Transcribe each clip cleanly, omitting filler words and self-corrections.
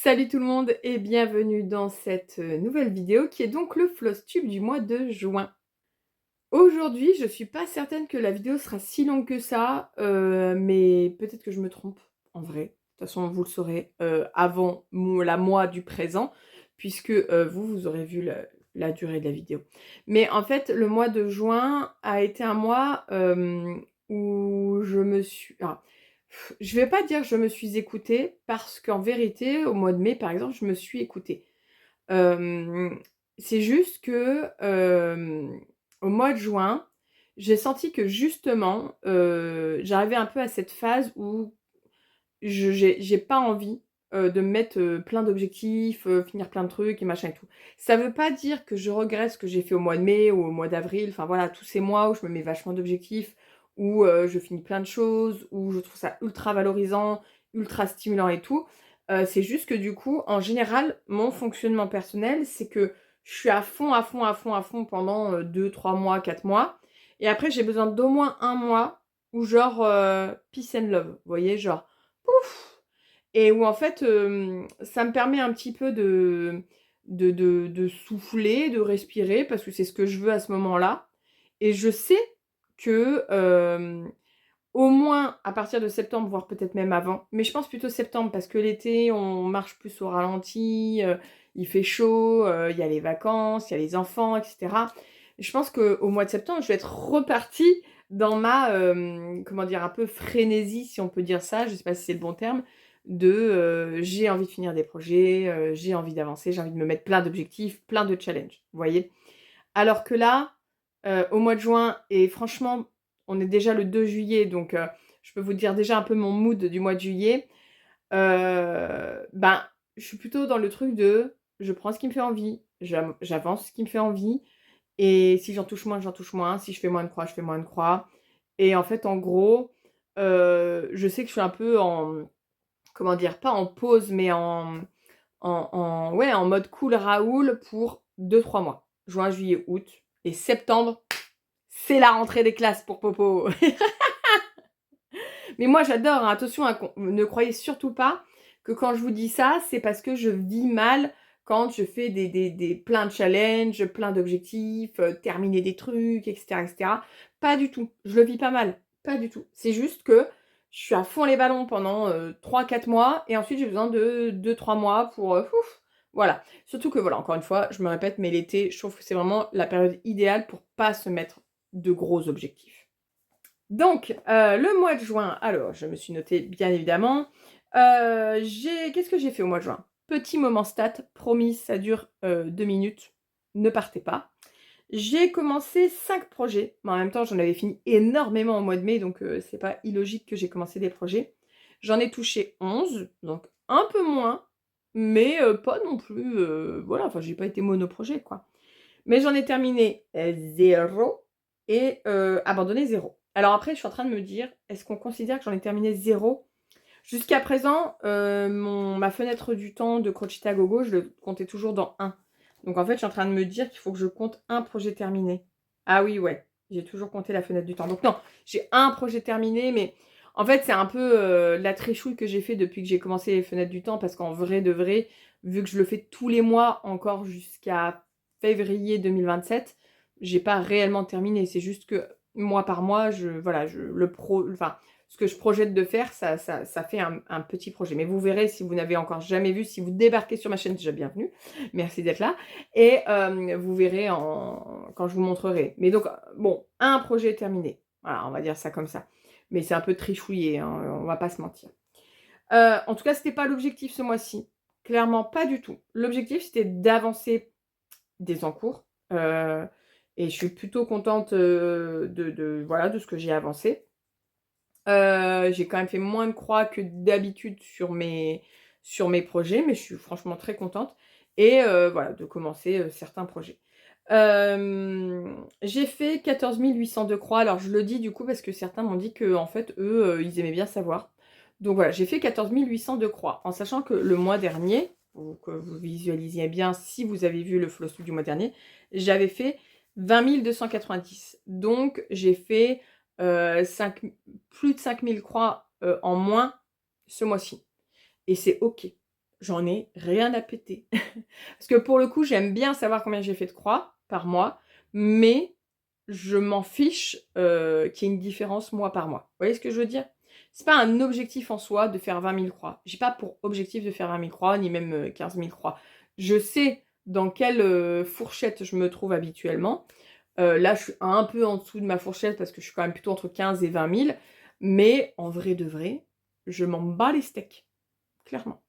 Salut tout le monde et bienvenue dans cette nouvelle vidéo qui est donc le Flosstube du mois de juin. Aujourd'hui, je suis pas certaine que la vidéo sera si longue que ça, mais peut-être que je me trompe, en vrai. De toute façon, vous le saurez avant la mois du présent, puisque vous aurez vu la durée de la vidéo. Mais en fait, le mois de juin a été un mois où je me suis... je vais pas dire je me suis écoutée, parce qu'en vérité, au mois de mai, par exemple, je me suis écoutée. C'est juste que, au mois de juin, j'ai senti que justement, j'arrivais un peu à cette phase où j'ai pas envie, de me mettre, plein d'objectifs, finir plein de trucs et machin et tout. Ça veut pas dire que je regrette ce que j'ai fait au mois de mai ou au mois d'avril, enfin voilà, tous ces mois où je me mets vachement d'objectifs, où, je finis plein de choses, où je trouve ça ultra valorisant, ultra stimulant et tout. C'est juste que du coup, en général, mon fonctionnement personnel, c'est que je suis à fond, à fond, à fond, à fond pendant, 2-3 mois, 4 mois et après j'ai besoin d'au moins un mois où genre, peace and love, vous voyez? Genre pouf! Et où en fait, ça me permet un petit peu de souffler, de respirer parce que c'est ce que je veux à ce moment-là et je sais que, au moins à partir de septembre, voire peut-être même avant, mais je pense plutôt septembre parce que l'été, on marche plus au ralenti, il fait chaud, il y a les vacances, il y a les enfants et cetera. Je pense qu'au mois de septembre, je vais être repartie dans ma, comment dire? Un peu frénésie, si on peut dire ça, je sais pas si c'est le bon terme, de, j'ai envie de finir des projets, j'ai envie d'avancer, j'ai envie de me mettre plein d'objectifs, plein de challenges, vous voyez? Alors que là, au mois de juin et franchement, on est déjà le 2 juillet donc je peux vous dire déjà un peu mon mood du mois de juillet. Ben, je suis plutôt dans le truc de: je prends ce qui me fait envie, j'avance ce qui me fait envie et si j'en touche moins, j'en touche moins, si je fais moins de croix, je fais moins de croix et en fait, en gros, je sais que je suis un peu en comment dire? Pas en pause mais ouais, en mode cool Raoul pour 2-3 mois. Juin, juillet, août et septembre, c'est la rentrée des classes pour Popo. Mais moi j'adore, hein, attention, hein, ne croyez surtout pas que quand je vous dis ça, c'est parce que je vis mal quand je fais des plein de challenges, plein d'objectifs, terminer des trucs, et cetera, et cetera. Pas du tout, je le vis pas mal, pas du tout. C'est juste que je suis à fond les ballons pendant, 3-4 mois et ensuite j'ai besoin de 2-3 mois pour, ouf, voilà. Surtout que voilà, encore une fois, je me répète, mais l'été, je trouve que c'est vraiment la période idéale pour pas se mettre de gros objectifs. Donc, le mois de juin, alors je me suis notée bien évidemment, qu'est-ce que j'ai fait au mois de juin? Petit moment stat, promis ça dure, 2 minutes, ne partez pas. J'ai commencé 5 projets, mais en même temps j'en avais fini énormément au mois de mai, donc c'est pas illogique que j'ai commencé des projets. J'en ai touché 11, donc un peu moins, mais pas non plus, voilà, enfin j'ai pas été monoprojet quoi. Mais j'en ai terminé 0 et abandonné 0. Alors après, je suis en train de me dire, est-ce qu'on considère que j'en ai terminé 0? Jusqu'à présent, ma fenêtre du temps de Crochet à gogo, je le comptais toujours dans 1. Donc en fait, je suis en train de me dire qu'il faut que je compte un projet terminé. Ah oui, ouais, j'ai toujours compté la fenêtre du temps. Donc non, j'ai un projet terminé, mais en fait, c'est un peu la trichouille que j'ai fait depuis que j'ai commencé les fenêtres du temps, parce qu'en vrai de vrai, vu que je le fais tous les mois encore jusqu'à février 2027, j'ai pas réellement terminé. C'est juste que mois par mois, voilà, ce que je projette de faire, ça fait un petit projet. Mais vous verrez, si vous n'avez encore jamais vu, si vous débarquez sur ma chaîne, déjà bienvenue. Merci d'être là. Et vous verrez quand je vous montrerai. Mais donc, bon, un projet terminé. Voilà, on va dire ça comme ça. Mais c'est un peu trichouillé, hein, on va pas se mentir. En tout cas, c'était pas l'objectif ce mois-ci. Clairement, pas du tout. L'objectif, c'était d'avancer des encours. Et je suis plutôt contente voilà, de ce que j'ai avancé. J'ai quand même fait moins de croix que d'habitude sur mes projets, mais je suis franchement très contente et voilà, de commencer, certains projets. J'ai fait 14 800 de croix. Alors je le dis du coup parce que certains m'ont dit qu'en fait, eux, ils aimaient bien savoir. Donc voilà, j'ai fait 14 800 de croix, en sachant que le mois dernier, pour que vous visualisiez bien si vous avez vu le Flosstube du mois dernier, j'avais fait 20 290. Donc j'ai fait, 5 plus de 5 000 croix, en moins ce mois-ci et c'est OK. j'en ai rien à péter. Parce que pour le coup, j'aime bien savoir combien j'ai fait de croix par mois, mais je m'en fiche qu'il y ait une différence mois par mois. Vous voyez ce que je veux dire? C'est pas un objectif en soi de faire 20 000 croix. J'ai pas pour objectif de faire 20 000 croix, ni même 15 000 croix. Je sais dans quelle fourchette je me trouve habituellement. Là, je suis un peu en dessous de ma fourchette parce que je suis quand même plutôt entre 15 et 20 000. Mais en vrai de vrai, je m'en bats les steaks. Clairement.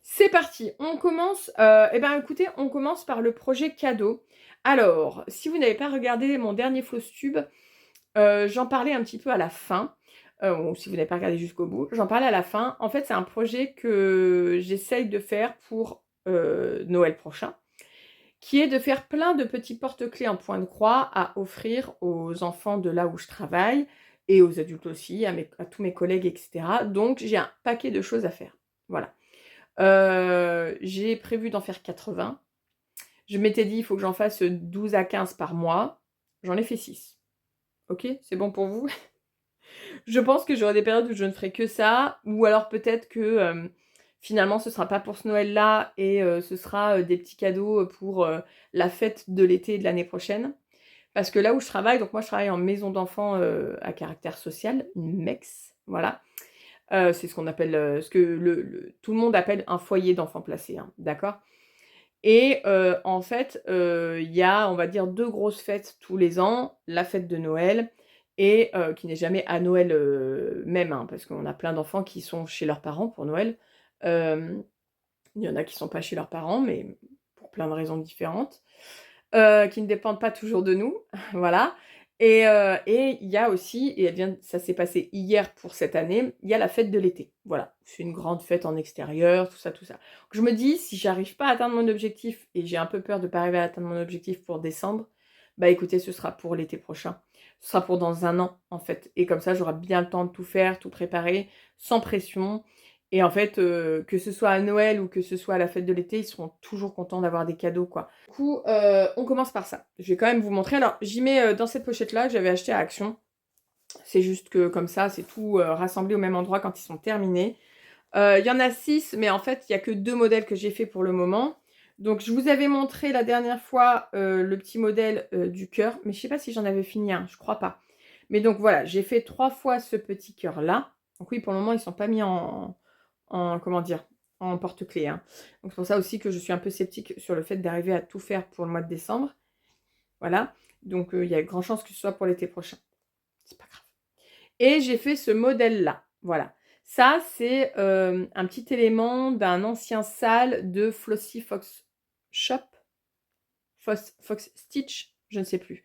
C'est parti, on commence. Eh ben écoutez, on commence par le projet cadeau. Alors, si vous n'avez pas regardé mon dernier Flosstube, j'en parlais un petit peu à la fin. Ou si vous n'avez pas regardé jusqu'au bout, j'en parlais à la fin. En fait, c'est un projet que j'essaye de faire pour Noël prochain, qui est de faire plein de petits porte-clés en point de croix à offrir aux enfants de là où je travaille et aux adultes aussi, à tous mes collègues, etc. Donc, j'ai un paquet de choses à faire. Voilà. J'ai prévu d'en faire 80. Je m'étais dit, il faut que j'en fasse 12 à 15 par mois. J'en ai fait 6. Ok, c'est bon pour vous? Je pense que j'aurai des périodes où je ne ferai que ça, ou alors peut-être que finalement ce sera pas pour ce Noël-là et ce sera des petits cadeaux pour la fête de l'été de l'année prochaine. Parce que là où je travaille, donc moi je travaille en maison d'enfants à caractère social, une MEX, voilà. C'est ce qu'on appelle, ce que tout le monde appelle un foyer d'enfants placés, hein, d'accord? Et en fait, il y a, on va dire, 2 grosses fêtes tous les ans. La fête de Noël et qui n'est jamais à Noël, même, hein, parce qu'on a plein d'enfants qui sont chez leurs parents pour Noël. Hem, il y en a qui sont pas chez leurs parents, mais pour plein de raisons différentes, qui ne dépendent pas toujours de nous, voilà. Et il y a aussi, et ça s'est passé hier pour cette année, il y a la fête de l'été. Voilà, c'est une grande fête en extérieur, tout ça, tout ça. Donc je me dis, si j'arrive pas à atteindre mon objectif, et j'ai un peu peur de pas arriver à atteindre mon objectif pour décembre, bah écoutez, ce sera pour l'été prochain. Ce sera pour dans un an, en fait. Et comme ça, j'aurai bien le temps de tout faire, tout préparer, sans pression. Et en fait, que ce soit à Noël ou que ce soit à la fête de l'été, ils seront toujours contents d'avoir des cadeaux, quoi. Du coup, on commence par ça. Je vais quand même vous montrer. Alors, j'y mets dans cette pochette-là que j'avais acheté à Action. C'est juste que comme ça, c'est tout rassemblé au même endroit quand ils sont terminés. Il y en a 6, mais en fait, il n'y a que 2 modèles que j'ai fait pour le moment. Donc, je vous avais montré la dernière fois le petit modèle du cœur, mais je ne sais pas si j'en avais fini un, je crois pas. Mais donc voilà, j'ai fait 3 fois ce petit cœur-là. Donc oui, pour le moment, ils ne sont pas mis comment dire, en porte-clés, hein. Donc c'est pour ça aussi que je suis un peu sceptique sur le fait d'arriver à tout faire pour le mois de décembre. Voilà. Donc il y a de grandes chances que ce soit pour l'été prochain. C'est pas grave. Et j'ai fait ce modèle-là. Voilà. Ça, c'est un petit élément d'un ancien sale de Flossy Fox Shop. Fox Stitch, je ne sais plus.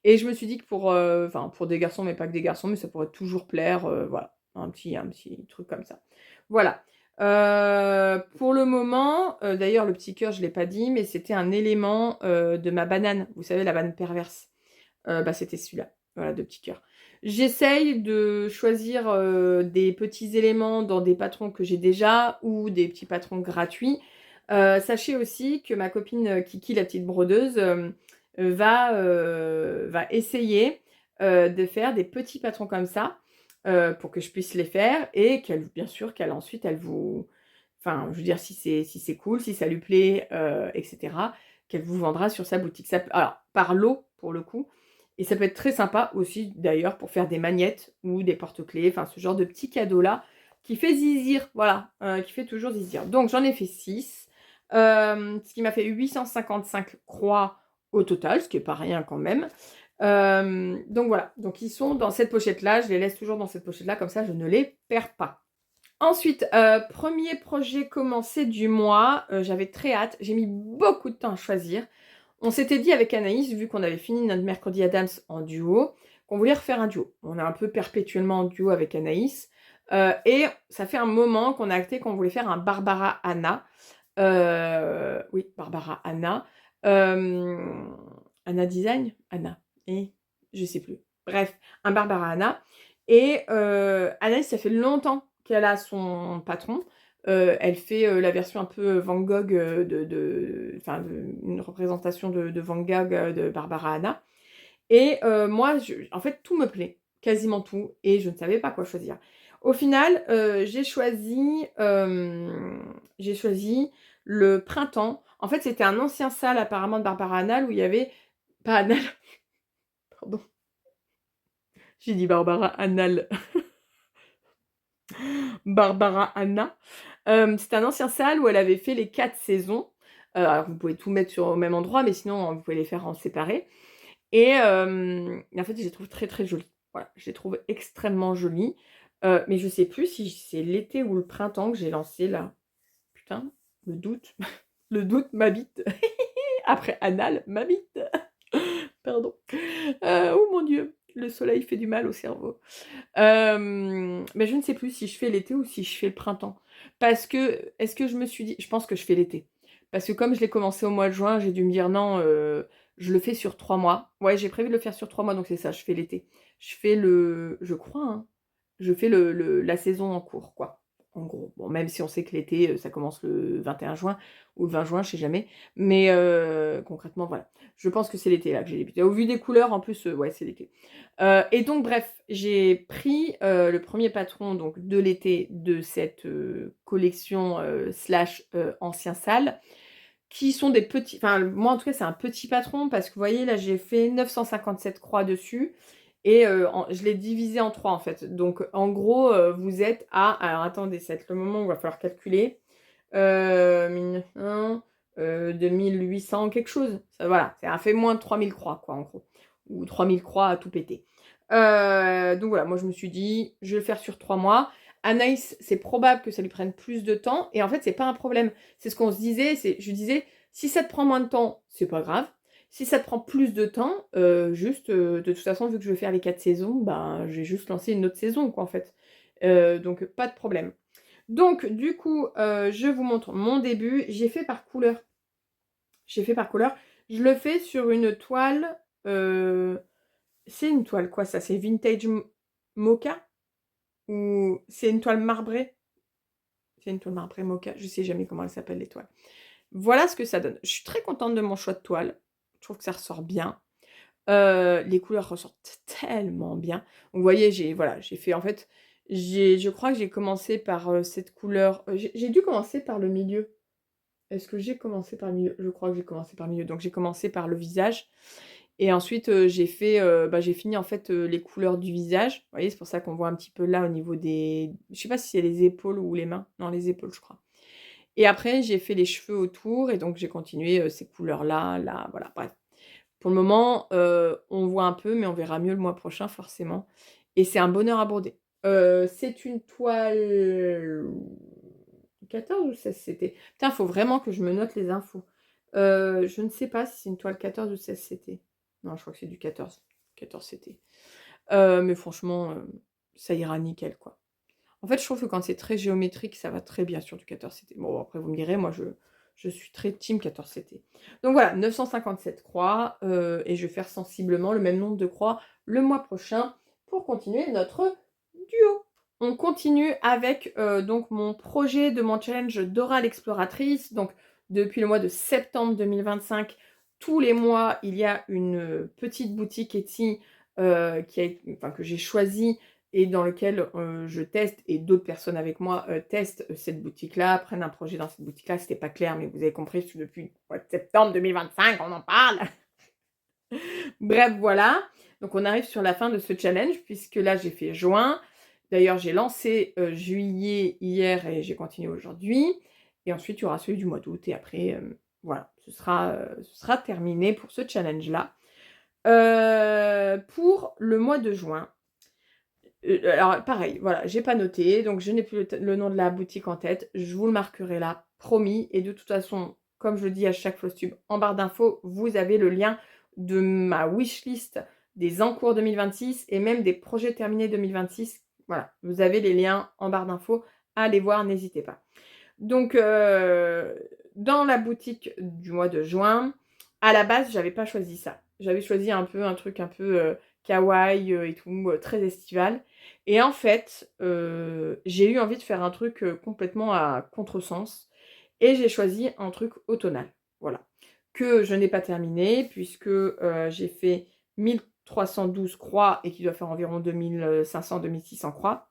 Et je me suis dit que pour des garçons, mais pas que des garçons, mais ça pourrait toujours plaire, voilà, un petit truc comme ça. Voilà. Pour le moment, d'ailleurs le petit cœur, je l'ai pas dit, mais c'était un élément de ma banane. Vous savez, la banane perverse. Bah, c'était celui-là, voilà, de petit cœur. J'essaye de choisir des petits éléments dans des patrons que j'ai déjà ou des petits patrons gratuits. Sachez aussi que ma copine Kiki, la petite brodeuse, va essayer de faire des petits patrons comme ça pour que je puisse les faire et bien sûr, qu'elle ensuite, elle vous... Enfin, je veux dire, si c'est cool, si ça lui plaît, etc., qu'elle vous vendra sur sa boutique. Alors, par lot, pour le coup. Et ça peut être très sympa aussi, d'ailleurs, pour faire des magnettes ou des porte-clés, enfin, ce genre de petit cadeau-là qui fait zizir, voilà, qui fait toujours zizir. Donc, j'en ai fait 6, ce qui m'a fait 855 croix au total, ce qui n'est pas rien quand même. Donc voilà, donc ils sont dans cette pochette-là, je les laisse toujours dans cette pochette-là, comme ça je ne les perds pas. Ensuite, premier projet commencé du mois, j'avais très hâte, j'ai mis beaucoup de temps à choisir. On s'était dit avec Anaïs, vu qu'on avait fini notre mercredi Adams en duo, qu'on voulait refaire un duo. On est un peu perpétuellement en duo avec Anaïs. Et ça fait un moment qu'on a acté qu'on voulait faire un Barbara Anna. Oui, Barbara Anna. Anna Design Anna. Et je sais plus. Bref, un Barbara Anna. Et Anaïs, ça fait longtemps qu'elle a son patron. Elle fait la version un peu Van Gogh une représentation de Van Gogh de Barbara Anna. Et moi, en fait, tout me plaît, quasiment tout, et je ne savais pas quoi choisir. Au final, j'ai choisi le printemps. En fait, c'était un ancien salle apparemment de Barbara Annal où il y avait pas Annal, pardon, j'ai dit Barbara Annal, Barbara Anna. C'était un ancien salle où elle avait fait les 4 saisons. Alors vous pouvez tout mettre au même endroit, mais sinon vous pouvez les faire en séparé. Et en fait, je les trouve très très jolies. Voilà, je les trouve extrêmement jolies. Mais je sais plus si c'est l'été ou le printemps que j'ai lancé là. Putain, le doute. Le doute m'habite. Après Anal m'habite. Pardon. Oh mon Dieu, le soleil fait du mal au cerveau. Mais je ne sais plus si je fais l'été ou si je fais le printemps. Parce que, est-ce que je me suis dit, je pense que je fais l'été. Parce que comme je l'ai commencé au mois de juin, j'ai dû me dire non, je le fais sur 3 mois. Ouais, j'ai prévu de le faire sur 3 mois, donc c'est ça, je fais l'été. Je fais je crois, hein, je fais la saison en cours, quoi. En gros. Bon, même si on sait que l'été, ça commence le 21 juin ou le 20 juin, je sais jamais. Mais concrètement, voilà. Je pense que c'est l'été là que j'ai débuté. Au vu des couleurs, en plus, ouais, c'est l'été. Et donc bref, j'ai pris le premier patron donc, de l'été de cette collection slash ancien salle, qui sont des petits, enfin moi en tout cas c'est un petit patron parce que vous voyez là j'ai fait 957 croix dessus et je l'ai divisé en 3 en fait. Donc en gros vous êtes à, alors attendez, ça va être le moment où il va falloir calculer, 1900, 2800 quelque chose. Ça, voilà, ça a fait moins de 3000 croix quoi en gros. Ou 3000 croix à tout péter. Donc voilà, moi je me suis dit, je vais le faire sur 3 mois. Anaïs, c'est probable que ça lui prenne plus de temps. Et en fait, c'est pas un problème. C'est ce qu'on se disait. Je disais, si ça te prend moins de temps, c'est pas grave. Si ça te prend plus de temps, de toute façon, vu que je vais faire les 4 saisons, ben, je vais juste lancer une autre saison, quoi, en fait. Donc, pas de problème. Donc, du coup, je vous montre mon début. J'ai fait par couleur. J'ai fait par couleur. Je le fais sur une toile. C'est une toile quoi ça? C'est vintage mocha? Ou c'est une toile marbrée? C'est une toile marbrée mocha. Je sais jamais comment elle s'appelle les toiles. Voilà ce que ça donne. Je suis très contente de mon choix de toile. Je trouve que ça ressort bien. Les couleurs ressortent tellement bien. Vous voyez, j'ai fait en fait, je crois que j'ai commencé par cette couleur. J'ai dû commencer par le milieu. Est-ce que j'ai commencé par le milieu? Je crois que j'ai commencé par le milieu. Donc j'ai commencé par le visage. Et ensuite, j'ai fini en fait les couleurs du visage. Vous voyez, c'est pour ça qu'on voit un petit peu là au niveau des. Je sais pas si c'est les épaules ou les mains. Non, les épaules, je crois. Et après, j'ai fait les cheveux autour et donc j'ai continué ces couleurs-là, là, voilà, bref. Pour le moment, on voit un peu, mais on verra mieux le mois prochain, forcément. Et c'est un bonheur à broder. C'est une toile 14 ou 16 CT. Putain, il faut vraiment que je me note les infos. Je ne sais pas si c'est une toile 14 ou 16 CT. Non, je crois que c'est du 14. 14 CT. Mais franchement, ça ira nickel, quoi. En fait, je trouve que quand c'est très géométrique, ça va très bien sur du 14 CT. Bon, après, vous me direz, moi, je suis très team 14 CT. Donc voilà, 957 croix. Et je vais faire sensiblement le même nombre de croix le mois prochain pour continuer notre duo. On continue avec donc mon projet de mon challenge Dora l'exploratrice. Donc, depuis le mois de septembre 2025, tous les mois, il y a une petite boutique Etsy que j'ai choisie et dans lequel je teste, et d'autres personnes avec moi testent cette boutique-là, prennent un projet dans cette boutique-là. C'était pas clair, mais vous avez compris, parce que depuis le mois de septembre 2025, on en parle. Bref, voilà. Donc, on arrive sur la fin de ce challenge, puisque là, j'ai fait juin. D'ailleurs, j'ai lancé juillet hier et j'ai continué aujourd'hui. Et ensuite, il y aura celui du mois d'août. Et après, voilà, ce sera terminé pour ce challenge-là. Pour le mois de juin, alors pareil, voilà, j'ai pas noté, donc je n'ai plus le nom de la boutique en tête. Je vous le marquerai là, promis. Et de toute façon, comme je le dis à chaque Flostube, en barre d'infos, vous avez le lien de ma wishlist des encours 2026 et même des projets terminés 2026. Voilà, vous avez les liens en barre d'infos. Allez voir, n'hésitez pas. Donc, dans la boutique du mois de juin, à la base, j'avais pas choisi ça. J'avais choisi un truc un peu kawaii et tout, très estival. Et en fait, j'ai eu envie de faire un truc complètement à contresens. Et j'ai choisi un truc automnal. Voilà. Que je n'ai pas terminé, puisque j'ai fait 1312 croix et qui doit faire environ 2500-2600 croix.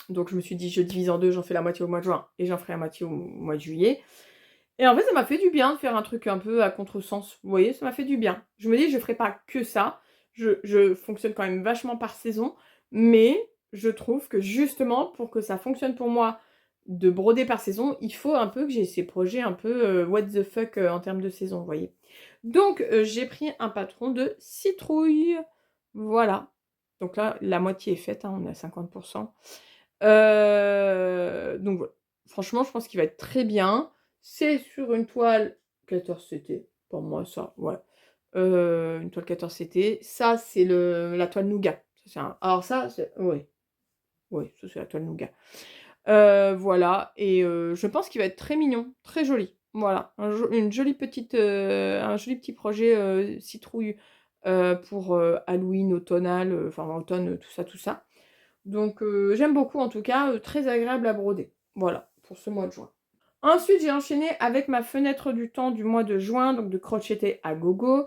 Donc je me suis dit: «Je divise en 2, j'en fais la moitié au mois de juin et j'en ferai la moitié au mois de juillet». Et en fait, ça m'a fait du bien de faire un truc un peu à contresens. Vous voyez? Ça m'a fait du bien. Je me dis: «Je ferai pas que ça». Je fonctionne quand même vachement par saison, mais je trouve que justement pour que ça fonctionne pour moi de broder par saison, il faut un peu que j'ai ces projets un peu, what the fuck, en termes de saison, vous voyez? Donc j'ai pris un patron de citrouille. Voilà. Donc là, la moitié est faite, hein, on est à 50. Donc voilà. Franchement, je pense qu'il va être très bien. C'est sur une toile 14 CT, pour moi ça, ouais. Une toile 14 CT. Ça, c'est la toile Nougat. Ça, alors ça, c'est ouais, ouais, ça c'est la toile Nougat. Voilà et je pense qu'il va être très mignon, très joli. Voilà, une jolie petite, un joli petit projet, citrouille, pour, Halloween automnal, enfin automne, tout ça. Donc j'aime beaucoup en tout cas, très agréable à broder. Voilà, pour ce mois de juin. Ensuite, j'ai enchaîné avec ma fenêtre du temps du mois de juin, donc de crocheter à gogo,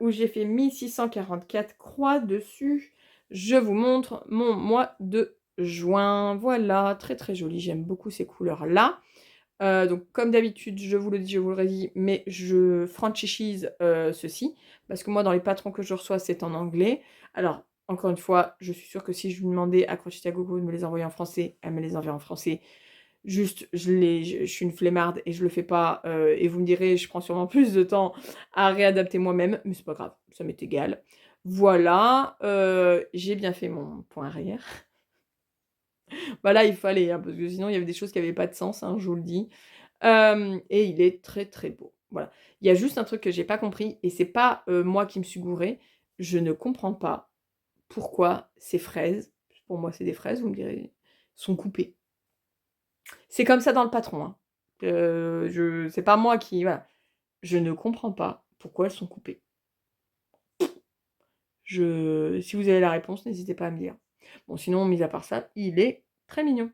où j'ai fait 1644 croix dessus. Je vous montre mon mois de juin. Voilà, très, très joli. J'aime beaucoup ces couleurs-là. Donc comme d'habitude, je vous le dis, je vous le redis, mais je franchise ceci, parce que moi, dans les patrons que je reçois, c'est en anglais. Alors, encore une fois, je suis sûre que si je lui demandais à Crocheter à Gogo de me les envoyer en français, elle me les enverrait en français. Juste, je suis une flemmarde et je le fais pas. Et vous me direz, je prends sûrement plus de temps à réadapter moi-même, mais c'est pas grave, ça m'est égal. Voilà, j'ai bien fait mon point arrière. Bah là, il fallait, hein, parce que sinon, il y avait des choses qui avaient pas de sens, hein, je vous le dis. Et il est très, très beau. Voilà. Il y a juste un truc que j'ai pas compris, et c'est pas moi qui me suis gourée. Je ne comprends pas pourquoi ces fraises, pour moi c'est des fraises, vous me direz, sont coupées. C'est comme ça dans le patron, hein. C'est pas moi qui, voilà. Je ne comprends pas pourquoi elles sont coupées. Si vous avez la réponse, n'hésitez pas à me dire. Bon, sinon, mis à part ça, il est très mignon.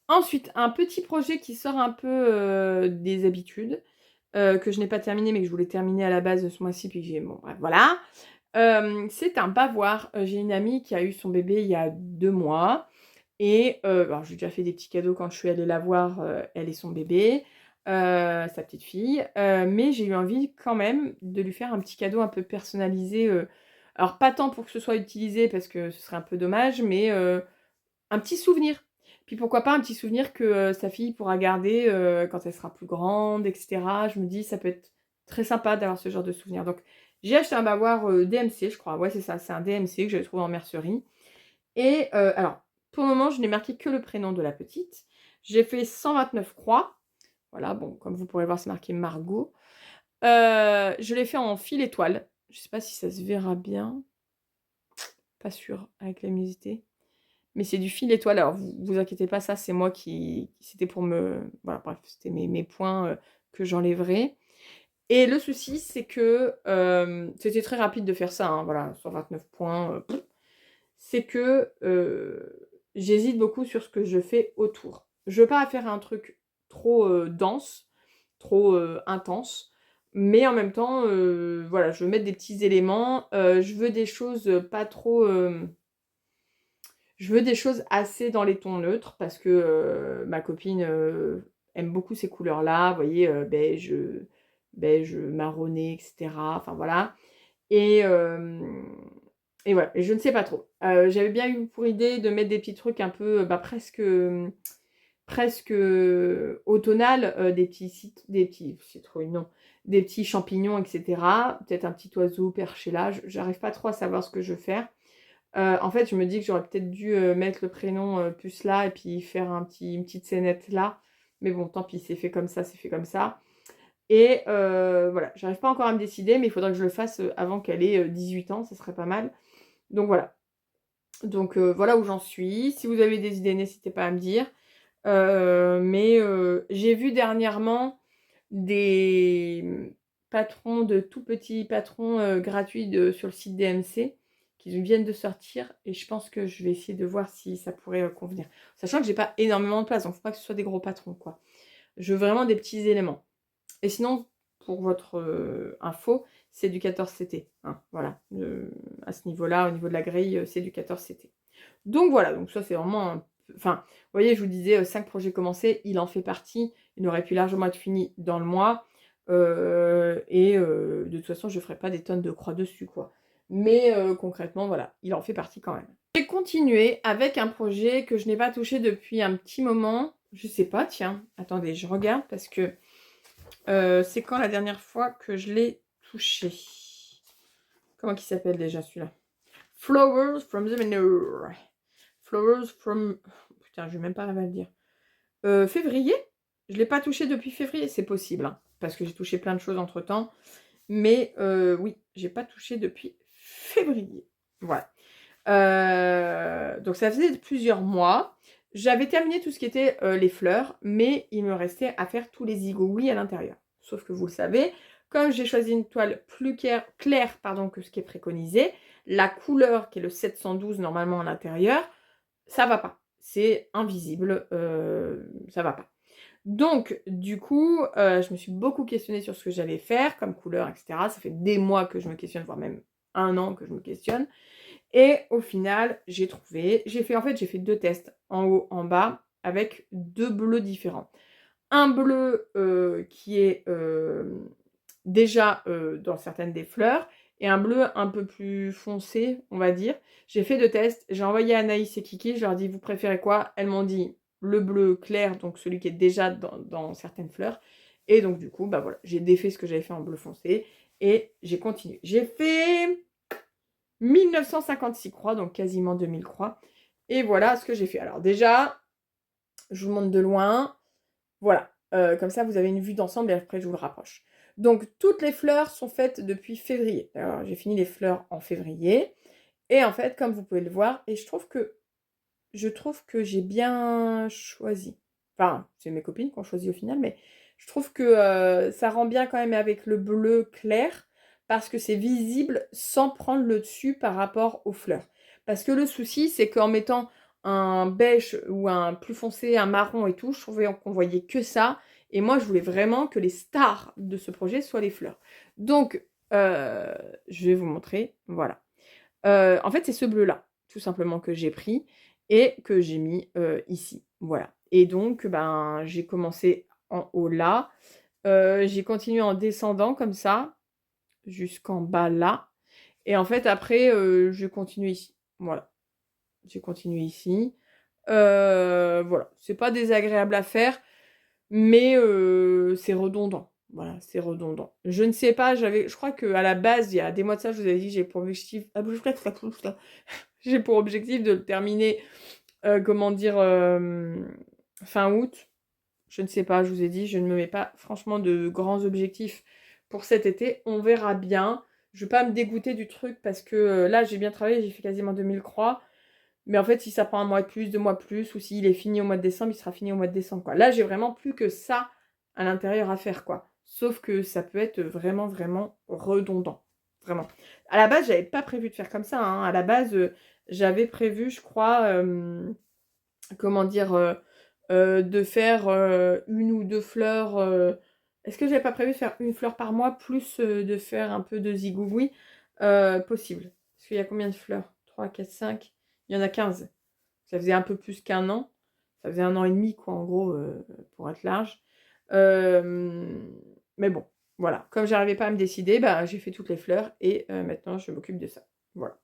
Ensuite, un petit projet qui sort un peu des habitudes, que je n'ai pas terminé, mais que je voulais terminer à la base de ce mois-ci, puis que j'ai... Bon, bref, voilà. C'est un bavoir. J'ai une amie qui a eu son bébé il y a 2 mois. Et alors j'ai déjà fait des petits cadeaux quand je suis allée la voir, elle et son bébé, sa petite fille. Mais j'ai eu envie quand même de lui faire un petit cadeau un peu personnalisé, alors pas tant pour que ce soit utilisé parce que ce serait un peu dommage, mais un petit souvenir. Puis pourquoi pas un petit souvenir que, sa fille pourra garder, quand elle sera plus grande et cetera. Je me dis: «Ça peut être très sympa d'avoir ce genre de souvenir». Donc j'ai acheté un bavoir, DMC je crois. Ouais, c'est ça, c'est un DMC que j'avais trouvé en mercerie. Et alors, pour le moment, je n'ai marqué que le prénom de la petite. J'ai fait 129 croix. Voilà, bon, comme vous pourrez voir, c'est marqué Margot. Je l'ai fait en fil étoile. Je sais pas si ça se verra bien. Pas sûr avec la luminosité. Mais c'est du fil étoile. Alors, vous inquiétez pas, ça, c'est moi qui c'était pour me... Voilà, bref, c'était mes points que j'enlèverai. Et le souci, c'est que c'était très rapide de faire ça, hein, voilà, 129 points. C'est que j'hésite beaucoup sur ce que je fais autour. Je veux pas faire un truc trop dense, trop intense, mais en même temps, voilà, je veux mettre des petits éléments. Je veux des choses pas trop. Je veux des choses assez dans les tons neutres parce que ma copine aime beaucoup ces couleurs-là, vous voyez, beige, beige marronné, etc. Enfin voilà. Et, et voilà, et je ne sais pas trop. J'avais bien eu pour idée de mettre des petits trucs un peu, bah, presque automnal, des petits citrouilles, non, des petits champignons, etc. Peut-être un petit oiseau perché là. J'arrive pas trop à savoir ce que je veux faire. En fait, je me dis que j'aurais peut-être dû mettre le prénom plus là et puis faire une petite scénette là. Mais bon, tant pis, c'est fait comme ça, c'est fait comme ça. Et voilà, j'arrive pas encore à me décider, mais il faudrait que je le fasse avant qu'elle ait 18 ans, ça serait pas mal. Donc voilà. Donc voilà où j'en suis. Si vous avez des idées, n'hésitez pas à me dire. Mais j'ai vu dernièrement des patrons, de tout petits patrons gratuits sur le site DMC qui viennent de sortir, et je pense que je vais essayer de voir si ça pourrait convenir. Sachant que j'ai pas énormément de place, donc faut pas que ce soit des gros patrons, quoi. Je veux vraiment des petits éléments. Et sinon, pour votre info, c'est du 14 CT, hein, voilà. À ce niveau-là, au niveau de la grille, c'est du 14 CT. Donc voilà, donc ça c'est vraiment Enfin, vous voyez, je vous disais, 5 projets commencés, il en fait partie. Il aurait pu largement être fini dans le mois. De toute façon, je ne ferai pas des tonnes de croix dessus, quoi. Mais concrètement, voilà, il en fait partie quand même. J'ai continué avec un projet que je n'ai pas touché depuis un petit moment. Je sais pas, tiens, attendez, je regarde parce que c'est quand la dernière fois que je l'ai touché? Comment il s'appelle déjà celui-là? Flowers from the Manure. Flowers from... Putain, je vais même pas arriver à le dire. Février? Je l'ai pas touché depuis février, c'est possible, hein, parce que j'ai touché plein de choses entre-temps. Mais oui, j'ai pas touché depuis février. Voilà. Donc ça faisait plusieurs mois. J'avais terminé tout ce qui était les fleurs, mais il me restait à faire tous les zigouis à l'intérieur. Sauf que vous le savez, comme j'ai choisi une toile plus claire pardon, que ce qui est préconisé, la couleur qui est le 712 normalement à l'intérieur, ça va pas. C'est invisible, ça va pas. Donc, du coup, je me suis beaucoup questionnée sur ce que j'allais faire comme couleur, etc. Ça fait des mois que je me questionne, voire même un an que je me questionne. Et au final, j'ai trouvé, j'ai fait 2 tests, en haut, en bas, avec 2 bleus différents. Un bleu qui est déjà dans certaines des fleurs, et un bleu un peu plus foncé, on va dire. J'ai fait 2 tests, j'ai envoyé à Anaïs et Kiki, je leur ai dit, vous préférez quoi? Elles m'ont dit le bleu clair, donc celui qui est déjà dans certaines fleurs. Et donc du coup, bah voilà, j'ai défait ce que j'avais fait en bleu foncé, et j'ai continué. J'ai fait 1956 croix, donc quasiment 2000 croix. Et voilà ce que j'ai fait. Alors déjà, je vous montre de loin. Voilà, comme ça vous avez une vue d'ensemble et après je vous le rapproche. Donc toutes les fleurs sont faites depuis février. Alors j'ai fini les fleurs en février. Et en fait, comme vous pouvez le voir, et je trouve que j'ai bien choisi. Enfin, c'est mes copines qui ont choisi au final, mais je trouve que ça rend bien quand même avec le bleu clair, parce que c'est visible sans prendre le dessus par rapport aux fleurs. Parce que le souci, c'est qu'en mettant un beige ou un plus foncé, un marron et tout, je trouvais qu'on voyait que ça. Et moi, je voulais vraiment que les stars de ce projet soient les fleurs. Donc, je vais vous montrer. Voilà. En fait, c'est ce bleu-là, tout simplement, que j'ai pris et que j'ai mis ici. Voilà. Et donc, ben, j'ai commencé en haut là. J'ai continué en descendant comme ça, jusqu'en bas là. Et en fait, après, je continue ici. Voilà. J'ai continué ici. Voilà. C'est pas désagréable à faire, mais c'est redondant. Voilà, c'est redondant. Je ne sais pas, je crois qu'à la base, il y a des mois de ça, je vous avais dit, j'ai pour objectif... Ah, bouge pas, ça pousse, là. J'ai pour objectif de le terminer, comment dire, fin août. Je ne sais pas, je vous ai dit, je ne me mets pas franchement de grands objectifs pour cet été. On verra bien. Je ne vais pas me dégoûter du truc parce que là, j'ai bien travaillé, j'ai fait quasiment 2000 croix. Mais en fait, si ça prend un mois de plus, 2 mois de plus, ou s'il est fini au mois de décembre, il sera fini au mois de décembre, quoi. Là, j'ai vraiment plus que ça à l'intérieur à faire, quoi. Sauf que ça peut être vraiment, vraiment redondant. Vraiment. À la base, j'avais pas prévu de faire comme ça, hein. À la base, j'avais prévu, je crois, comment dire, de faire 1 ou 2 fleurs. Est-ce que j'avais pas prévu de faire 1 fleur par mois, plus de faire un peu de zigouigoui? Possible. Parce qu'il y a combien de fleurs? 3, 4, 5. Il y en a 15. Ça faisait un peu plus qu'un an. Ça faisait 1 an et demi, quoi, en gros, pour être large. Mais bon, voilà. Comme j'arrivais pas à me décider, bah, j'ai fait toutes les fleurs et maintenant je m'occupe de ça. Voilà.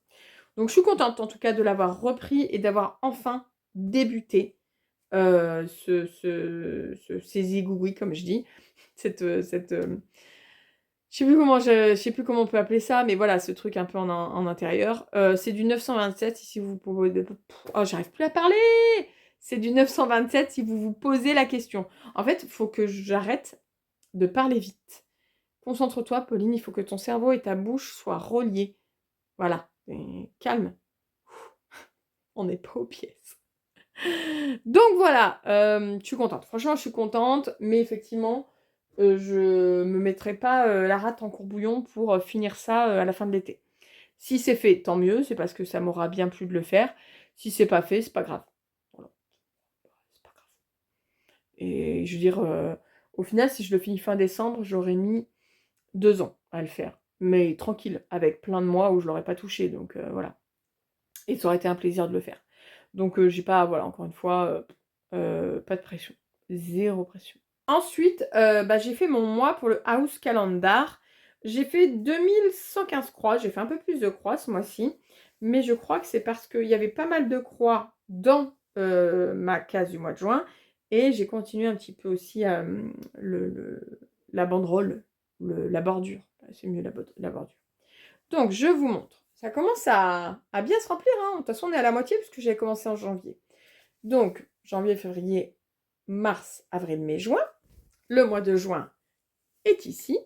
Donc je suis contente en tout cas de l'avoir repris et d'avoir enfin débuté ces zigouis, comme je dis. Je sais plus comment on peut appeler ça, mais voilà, ce truc un peu en intérieur. C'est du 927, si vous pouvez... Oh, j'arrive plus à parler! C'est du 927 si vous vous posez la question. En fait, il faut que j'arrête de parler vite. Concentre-toi, Pauline, il faut que ton cerveau et ta bouche soient reliés. Voilà, et calme. On n'est pas aux pièces. Donc voilà, je suis contente. Franchement, je suis contente, mais effectivement, je me mettrai pas la rate en courbouillon pour finir ça à la fin de l'été. Si c'est fait, tant mieux, c'est parce que ça m'aura bien plu de le faire. Si c'est pas fait, c'est pas grave. Voilà. C'est pas grave. Et je veux dire, au final, si je le finis fin décembre, j'aurais mis 2 ans à le faire. Mais tranquille, avec plein de mois où je l'aurais pas touché, donc voilà. Et ça aurait été un plaisir de le faire. Donc j'ai pas, voilà, encore une fois, pas de pression. Zéro pression. Ensuite, j'ai fait mon mois pour le House Calendar. J'ai fait 2115 croix. J'ai fait un peu plus de croix ce mois-ci. Mais je crois que c'est parce qu'il y avait pas mal de croix dans ma case du mois de juin. Et j'ai continué un petit peu aussi la banderole, la bordure. C'est mieux la bordure. Donc, je vous montre. Ça commence à bien se remplir, hein. De toute façon, on est à la moitié puisque j'ai commencé en janvier. Donc, janvier, février, mars, avril, mai, juin. Le mois de juin est ici.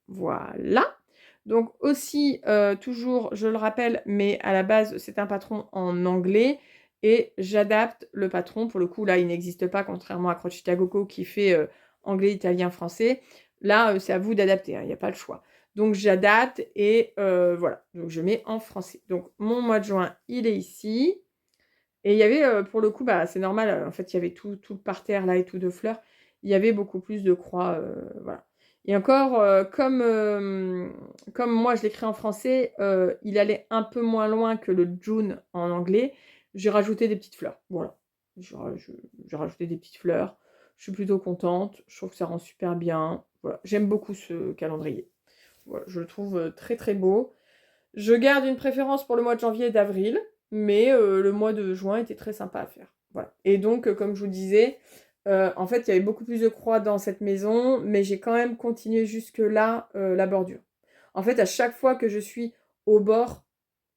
Voilà. Donc aussi, toujours, je le rappelle, mais à la base, c'est un patron en anglais. Et j'adapte le patron. Pour le coup, là, il n'existe pas, contrairement à Crocetta Coco qui fait anglais, italien, français. Là, c'est à vous d'adapter, hein, il n'y a pas le choix. Donc j'adapte et voilà. Donc je mets en français. Donc mon mois de juin, il est ici. Et il y avait, pour le coup, c'est normal, en fait, il y avait tout le parterre là et tout de fleurs. Il y avait beaucoup plus de croix, voilà. Et encore, comme moi je l'écris en français, il allait un peu moins loin que le June en anglais. J'ai rajouté des petites fleurs, voilà. J'ai rajouté des petites fleurs. Je suis plutôt contente. Je trouve que ça rend super bien. Voilà. J'aime beaucoup ce calendrier. Voilà, je le trouve très très beau. Je garde une préférence pour le mois de janvier et d'avril, mais le mois de juin était très sympa à faire. Voilà. Et donc, comme je vous disais, en fait, il y avait beaucoup plus de croix dans cette maison, mais j'ai quand même continué jusque-là la bordure. En fait, à chaque fois que je suis au bord,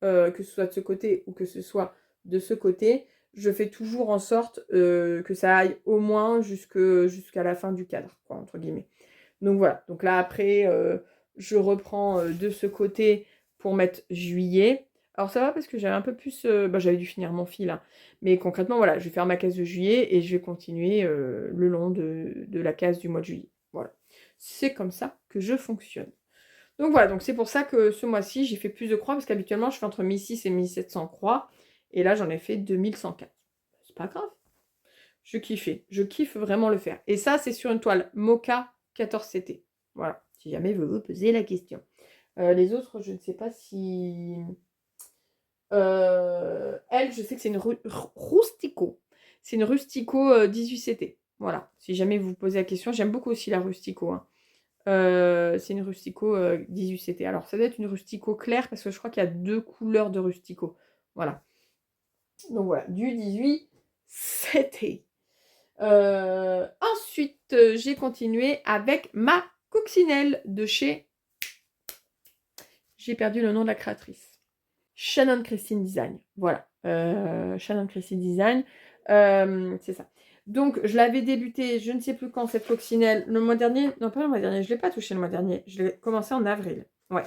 que ce soit de ce côté ou que ce soit de ce côté, je fais toujours en sorte que ça aille au moins jusqu'à la fin du cadre, quoi, entre guillemets. Donc voilà, donc là après, je reprends de ce côté pour mettre juillet. Alors ça va parce que j'avais un peu plus, j'avais dû finir mon fil, hein. Mais concrètement, voilà, je vais faire ma case de juillet et je vais continuer le long de la case du mois de juillet. Voilà, c'est comme ça que je fonctionne. Donc voilà, donc c'est pour ça que ce mois-ci, j'ai fait plus de croix parce qu'habituellement, je fais entre 1600 et 1700 croix. Et là, j'en ai fait 2104. C'est pas grave. Je kiffe vraiment le faire. Et ça, c'est sur une toile Mocha 14CT. Voilà, si jamais vous vous posez la question. Les autres, je ne sais pas si... elle, je sais que c'est une Rustico. C'est une Rustico 18CT. Voilà, si jamais vous vous posez la question. J'aime beaucoup aussi la Rustico, hein. C'est une Rustico 18CT. Alors, ça doit être une Rustico claire parce que je crois qu'il y a deux couleurs de Rustico. Voilà. Donc voilà, du 18CT. Ensuite, j'ai continué avec ma coccinelle de chez... J'ai perdu le nom de la créatrice. Shannon Christine Design. Voilà. Shannon Christine Design. C'est ça. Donc, je l'avais débuté, je ne sais plus quand, cette coccinelle. Le mois dernier. Non, pas le mois dernier. Je ne l'ai pas touché le mois dernier. Je l'ai commencé en avril. Ouais.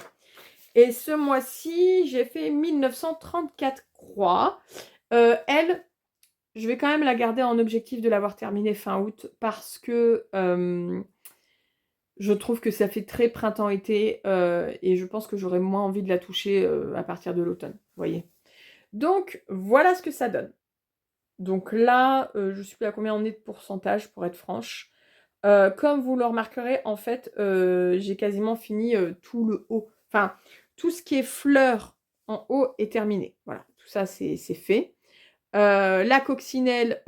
Et ce mois-ci, j'ai fait 1934 croix. Elle... Je vais quand même la garder en objectif de l'avoir terminée fin août parce que je trouve que ça fait très printemps-été et je pense que j'aurais moins envie de la toucher à partir de l'automne, vous voyez. Donc, voilà ce que ça donne. Donc là, je suis plus à combien on est de pourcentage pour être franche. Comme vous le remarquerez, en fait, j'ai quasiment fini tout le haut. Enfin, tout ce qui est fleurs en haut est terminé. Voilà, tout ça c'est fait. La coccinelle,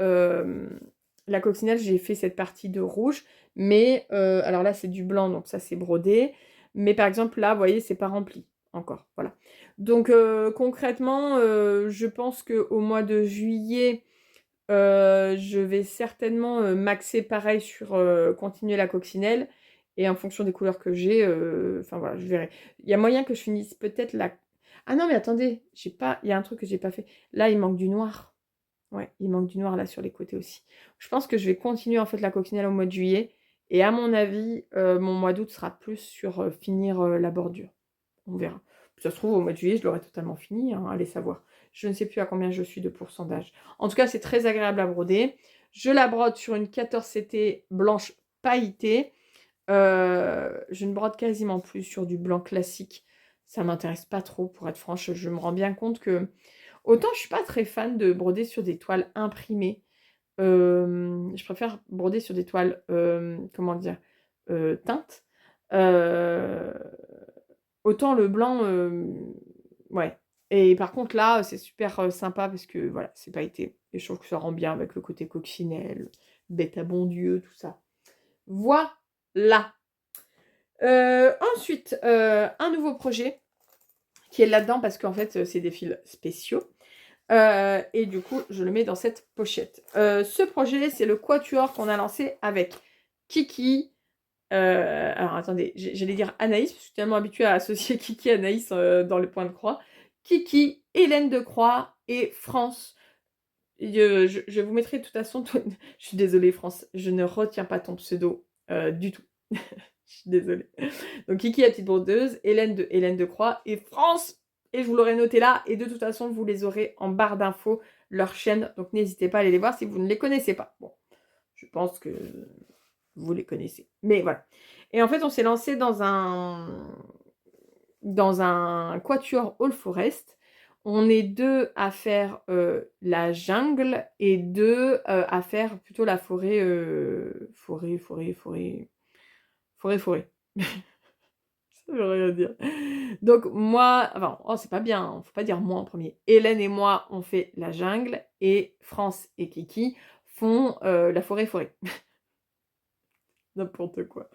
j'ai fait cette partie de rouge, mais alors là, c'est du blanc, donc ça, c'est brodé. Mais par exemple, là, vous voyez, c'est pas rempli encore, voilà. Donc concrètement, je pense qu'au mois de juillet, je vais certainement maxer pareil sur continuer la coccinelle. Et en fonction des couleurs que j'ai, enfin voilà, je verrai. Il y a moyen que je finisse peut-être la... Ah non, mais attendez, il y a un truc que j'ai pas fait. Là, il manque du noir. Ouais, il manque du noir là sur les côtés aussi. Je pense que je vais continuer en fait la coccinelle au mois de juillet. Et à mon avis, mon mois d'août sera plus sur finir la bordure. On verra. Ça se trouve, au mois de juillet, je l'aurai totalement fini, hein, allez savoir. Je ne sais plus à combien je suis de pourcentage. En tout cas, c'est très agréable à broder. Je la brode sur une 14CT blanche pailletée. Je ne brode quasiment plus sur du blanc classique. Ça m'intéresse pas trop, pour être franche. Je me rends bien compte que... Autant je suis pas très fan de broder sur des toiles imprimées. Je préfère broder sur des toiles, comment dire, teintes. Euh, Autant le blanc, ouais. Et par contre là, c'est super sympa parce que voilà, c'est pailleté. Et je trouve que ça rend bien avec le côté coccinelle, bête à bon Dieu, tout ça. Voilà. Ensuite, un nouveau projet qui est là-dedans parce qu'en fait, c'est des fils spéciaux. Et du coup, je le mets dans cette pochette. Ce projet, c'est le quatuor qu'on a lancé avec Kiki. Alors, attendez, j'allais dire Anaïs, parce que je suis tellement habituée à associer Kiki et Anaïs dans les points de croix. Kiki, Hélène de Croix et France. Je vous mettrai de toute façon... Je suis désolée, France, je ne retiens pas ton pseudo du tout. Je suis désolée. Donc, Kiki, la petite brodeuse, Hélène de Croix et France. Et je vous l'aurai noté là. Et de toute façon, vous les aurez en barre d'infos, leur chaîne. Donc, n'hésitez pas à aller les voir si vous ne les connaissez pas. Bon, je pense que vous les connaissez. Mais voilà. Et en fait, on s'est lancé dans un quatuor All Forest. On est 2 à faire la jungle et 2 à faire plutôt la forêt. Forêt. Ça veut rien dire. Donc moi, enfin, oh, c'est pas bien, hein, faut pas dire moi en premier. Hélène et moi, on fait la jungle et France et Kiki font la forêt. N'importe quoi.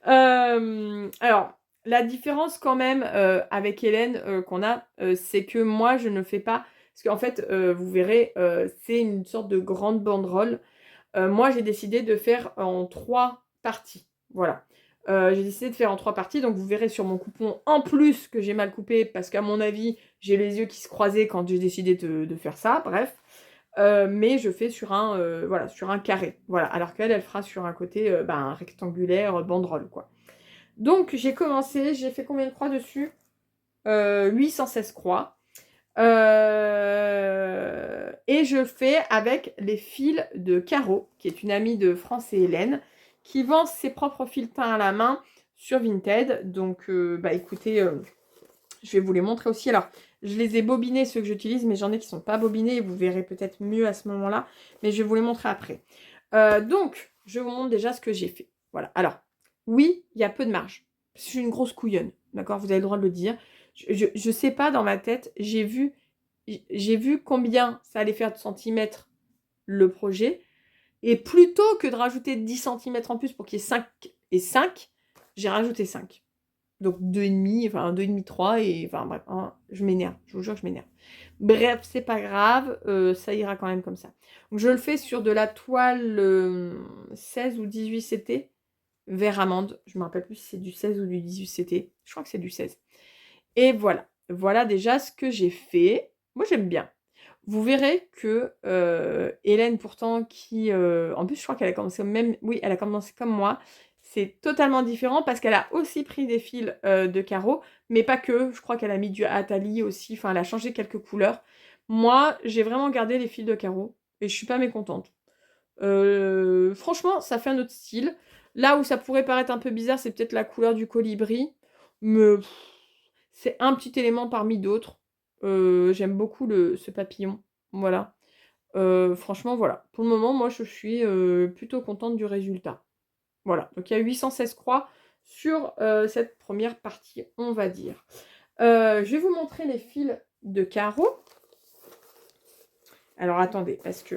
Alors, la différence quand même avec Hélène qu'on a, c'est que moi, je ne fais pas... Parce qu'en fait, vous verrez, c'est une sorte de grande banderole. Moi, j'ai décidé de faire en 3 parties. Voilà. J'ai décidé de faire en 3 parties. Donc, vous verrez sur mon coupon, en plus, que j'ai mal coupé. Parce qu'à mon avis, j'ai les yeux qui se croisaient quand j'ai décidé de faire ça. Bref. Mais je fais sur un carré. Voilà. Alors qu'elle, elle fera sur un côté rectangulaire, banderole, quoi. Donc, j'ai commencé. J'ai fait combien de croix dessus 816 croix. Et je fais avec les fils de Caro, qui est une amie de France et Hélène, qui vend ses propres fils teints à la main sur Vinted. Donc, écoutez, je vais vous les montrer aussi. Alors, je les ai bobinés, ceux que j'utilise, mais j'en ai qui ne sont pas bobinés, et vous verrez peut-être mieux à ce moment-là. Mais je vais vous les montrer après. Donc, je vous montre déjà ce que j'ai fait. Voilà. Alors, oui, il y a peu de marge. Je suis une grosse couillonne, d'accord? Vous avez le droit de le dire. Je sais pas, dans ma tête, j'ai vu combien ça allait faire de centimètres le projet. Et plutôt que de rajouter 10 centimètres en plus pour qu'il y ait 5 et 5, j'ai rajouté 5. Donc 2,5, enfin 2,5, 3, et enfin bref, hein, je m'énerve, je vous jure que je m'énerve. Bref, c'est pas grave, ça ira quand même comme ça. Donc je le fais sur de la toile 16 ou 18 CT, vert amande, je me rappelle plus si c'est du 16 ou du 18 CT, je crois que c'est du 16. Et voilà, voilà déjà ce que j'ai fait. Moi j'aime bien. Vous verrez que Hélène pourtant qui... en plus je crois qu'elle a commencé même... Oui, elle a commencé comme moi. C'est totalement différent parce qu'elle a aussi pris des fils de carreaux, mais pas que. Je crois qu'elle a mis du Atali aussi. Enfin, elle a changé quelques couleurs. Moi, j'ai vraiment gardé les fils de carreaux et je suis pas mécontente. Franchement, ça fait un autre style. Là où ça pourrait paraître un peu bizarre, c'est peut-être la couleur du colibri. Mais c'est un petit élément parmi d'autres. J'aime beaucoup ce papillon. Voilà. Franchement, voilà. Pour le moment, moi, je suis plutôt contente du résultat. Voilà. Donc, il y a 816 croix sur cette première partie, on va dire. Je vais vous montrer les fils de carreaux. Alors, attendez, parce que...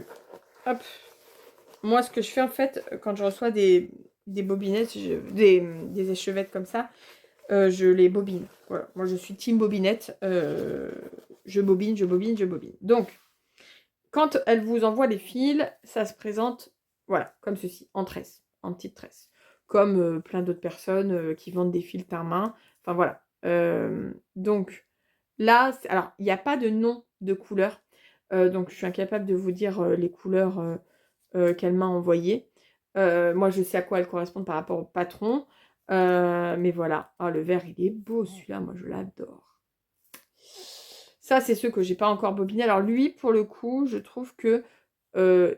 Hop. Moi, ce que je fais, en fait, quand je reçois des bobinettes, des échevettes comme ça, je les bobine. Voilà. Moi, je suis team bobinette. Je bobine. Donc, quand elle vous envoie les fils, ça se présente, voilà, comme ceci, en tresse, en petite tresse. Comme plein d'autres personnes qui vendent des fils à main. Enfin, voilà. Donc, là, alors, il n'y a pas de nom de couleur. Donc, je suis incapable de vous dire les couleurs qu'elle m'a envoyées. Moi, je sais à quoi elles correspondent par rapport au patron. Mais voilà. Ah, le vert, il est beau, celui-là. Moi, je l'adore. Ça, c'est ceux que j'ai pas encore bobiné. Alors, lui, pour le coup, je trouve que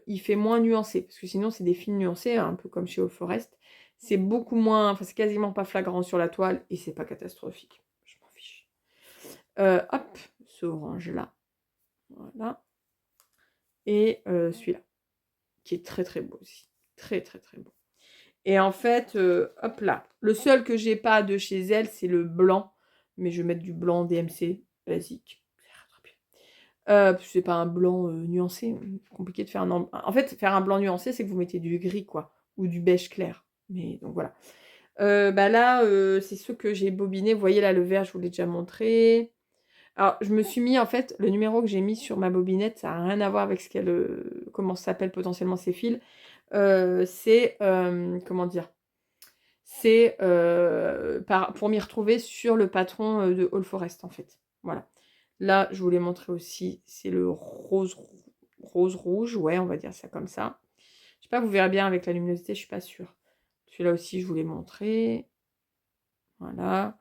il fait moins nuancé. Parce que sinon, c'est des fils nuancés, un peu comme chez All Forest. C'est beaucoup moins... Enfin, c'est quasiment pas flagrant sur la toile. Et c'est pas catastrophique. Je m'en fiche. Hop, ce orange-là. Voilà. Et celui-là. Qui est très, très beau aussi. Très, très, très beau. Et en fait, hop là. Le seul que j'ai pas de chez elle, c'est le blanc. Mais je vais mettre du blanc DMC basique. C'est pas un blanc, nuancé, compliqué de faire en fait, faire un blanc nuancé, c'est que vous mettez du gris, quoi, ou du beige clair. Mais donc voilà. Bah là, c'est ceux que j'ai bobinés. Vous voyez là, le vert, je vous l'ai déjà montré. Alors, je me suis mis, en fait, le numéro que j'ai mis sur ma bobinette, ça a rien à voir avec ce qu'elle, comment s'appellent potentiellement ces fils. C'est, comment dire? C'est, pour m'y retrouver sur le patron, de All Forest, en fait. Voilà. Là, je vous l'ai montré aussi, c'est le rose rouge, ouais, on va dire ça comme ça. Je sais pas, vous verrez bien avec la luminosité, je suis pas sûre. Celui-là aussi, je vous l'ai montré. Voilà.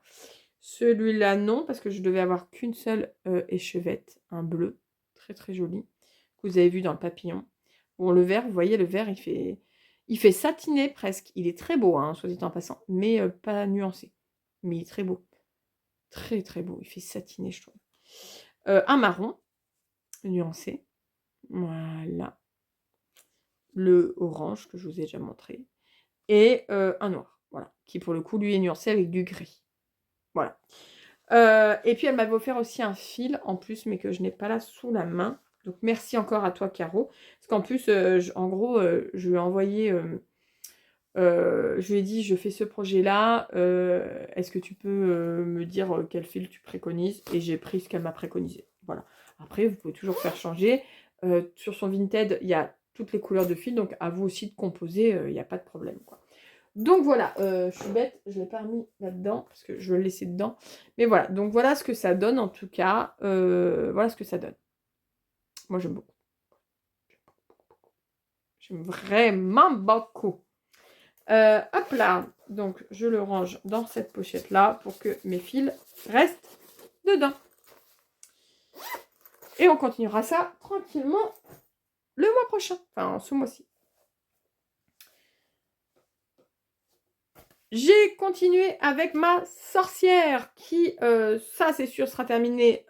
Celui-là, non, parce que je devais avoir qu'une seule échevette, un bleu, très très joli, que vous avez vu dans le papillon. Bon, le vert, vous voyez, le vert, il fait satiner presque. Il est très beau, hein, soit dit en passant, mais pas nuancé. Mais il est très beau. Très très beau, il fait satiner, je trouve. Un marron, nuancé. Voilà. Le orange, que je vous ai déjà montré. Et un noir, voilà, qui pour le coup, lui, est nuancé avec du gris. Voilà. Et puis elle m'avait offert aussi un fil en plus, mais que je n'ai pas là sous la main. Donc merci encore à toi, Caro. Parce qu'en plus, en gros, je lui ai envoyé, je lui ai dit, je fais ce projet-là, est-ce que tu peux me dire quel fil tu préconises? Et j'ai pris ce qu'elle m'a préconisé. Voilà. Après, vous pouvez toujours faire changer. Sur son Vinted, il y a toutes les couleurs de fil, donc à vous aussi de composer, il n'y a pas de problème, quoi. Donc voilà, je suis bête, je ne l'ai pas remis là-dedans, parce que je vais le laisser dedans. Mais voilà, donc voilà ce que ça donne en tout cas. Voilà ce que ça donne. Moi j'aime beaucoup. J'aime vraiment beaucoup. Hop là, donc je le range dans cette pochette-là pour que mes fils restent dedans. Et on continuera ça tranquillement le mois prochain, enfin ce mois-ci. J'ai continué avec ma sorcière qui, ça c'est sûr, sera terminé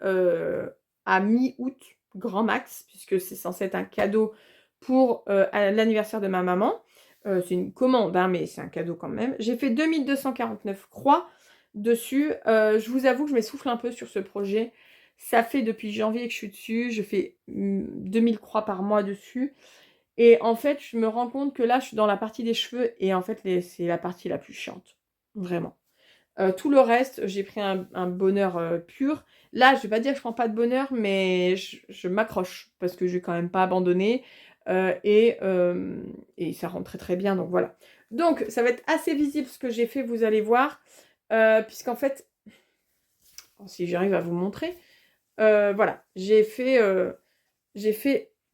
à mi-août, grand max, puisque c'est censé être un cadeau pour l'anniversaire de ma maman. C'est une commande, hein, mais c'est un cadeau quand même. J'ai fait 2249 croix dessus. Je vous avoue que je m'essouffle un peu sur ce projet. Ça fait depuis janvier que je suis dessus. Je fais 2000 croix par mois dessus. Et en fait, je me rends compte que là, je suis dans la partie des cheveux et en fait, c'est la partie la plus chiante. Vraiment. Tout le reste, j'ai pris un bonheur pur. Là, je vais pas dire que je prends pas de bonheur, mais je m'accroche parce que je vais quand même pas abandonner. Et ça rend très très bien, donc voilà. Donc, ça va être assez visible ce que j'ai fait, vous allez voir. Puisqu'en fait, si j'arrive à vous montrer, voilà, j'ai fait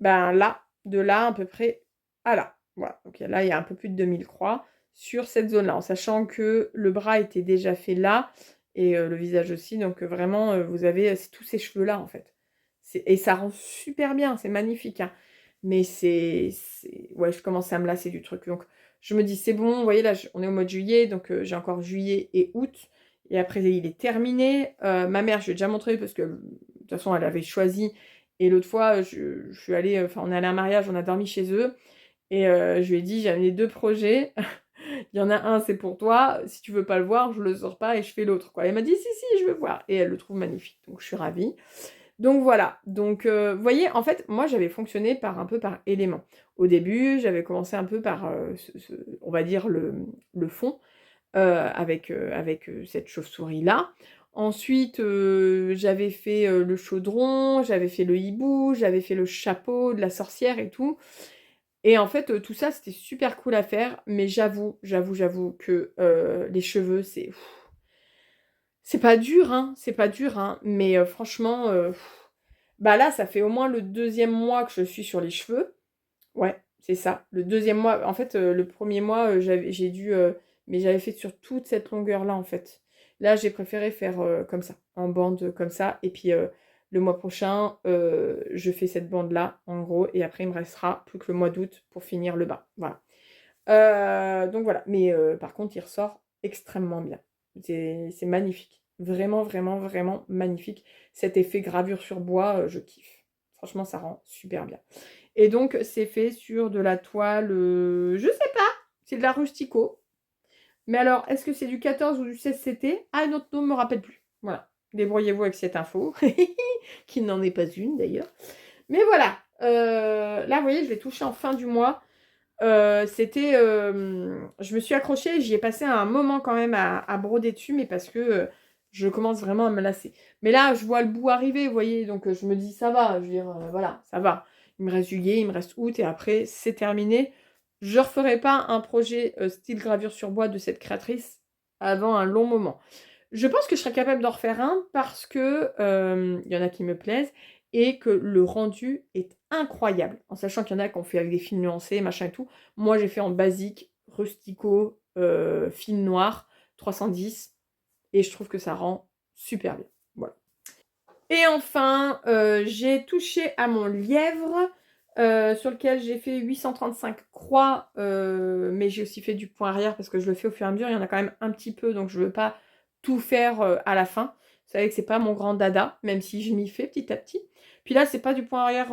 ben, là, de là à peu près à là. Voilà, donc là, il y a un peu plus de 2000 croix sur cette zone-là, en sachant que le bras était déjà fait là, et le visage aussi, donc vraiment, vous avez tous ces cheveux-là, en fait. Et ça rend super bien, c'est magnifique, hein. Mais ouais, je commence à me lasser du truc. Donc, je me dis, c'est bon, vous voyez, là, on est au mois de juillet, donc j'ai encore juillet et août. Et après, il est terminé. Ma mère, je lui ai déjà montré, parce que, de toute façon, elle avait choisi. Et l'autre fois, je suis allée, enfin, on est allé à un mariage, on a dormi chez eux. Et je lui ai dit, j'ai amené 2 projets. Il y en a un, c'est pour toi. Si tu veux pas le voir, je le sors pas et je fais l'autre, quoi. Elle m'a dit, si, si, je veux voir. Et elle le trouve magnifique. Donc, je suis ravie. Donc, voilà. Donc, vous voyez, en fait, moi, j'avais fonctionné un peu par élément. Au début, j'avais commencé un peu par, on va dire, le fond, avec cette chauve-souris-là. Ensuite, j'avais fait le chaudron, j'avais fait le hibou, j'avais fait le chapeau de la sorcière et tout. Et en fait, tout ça, c'était super cool à faire. Mais j'avoue que les cheveux, c'est pas dur, hein. C'est pas dur, hein. Mais franchement, bah là, ça fait au moins le 2e mois que je suis sur les cheveux. Ouais, c'est ça. Le 2e mois, en fait, le 1er mois, j'ai dû, mais j'avais fait sur toute cette longueur-là, en fait. Là, j'ai préféré faire comme ça, en bande comme ça. Et puis, le mois prochain, je fais cette bande-là, en gros. Et après, il me restera plus que le mois d'août pour finir le bas. Voilà. Donc voilà. Mais par contre, il ressort extrêmement bien. C'est magnifique. Vraiment, vraiment, vraiment magnifique. Cet effet gravure sur bois, je kiffe. Franchement, ça rend super bien. Et donc, c'est fait sur de la toile, je sais pas, c'est de la Rustico. Mais alors, est-ce que c'est du 14 ou du 16 CT? Ah, notre nom ne me rappelle plus. Voilà. Débrouillez-vous avec cette info, qui n'en est pas une d'ailleurs. Mais voilà, là, vous voyez, je l'ai touché en fin du mois. Je me suis accrochée, j'y ai passé un moment quand même à broder dessus, mais parce que je commence vraiment à me lasser. Mais là, je vois le bout arriver, vous voyez, donc je me dis, ça va, je veux dire, voilà, ça va. Il me reste juillet, il me reste août, et après, c'est terminé. Je ne referai pas un projet style gravure sur bois de cette créatrice avant un long moment. Je pense que je serais capable d'en refaire un parce que il y en a qui me plaisent et que le rendu est incroyable. En sachant qu'il y en a qui ont fait avec des fils nuancés, machin et tout. Moi, j'ai fait en basique, rustico, fil noir, 310. Et je trouve que ça rend super bien. Voilà. Et enfin, j'ai touché à mon lièvre, sur lequel j'ai fait 835 croix, mais j'ai aussi fait du point arrière parce que je le fais au fur et à mesure. Il y en a quand même un petit peu, donc je ne veux pas tout faire à la fin. Vous savez que c'est pas mon grand dada, même si je m'y fais petit à petit. Puis là, c'est pas du point arrière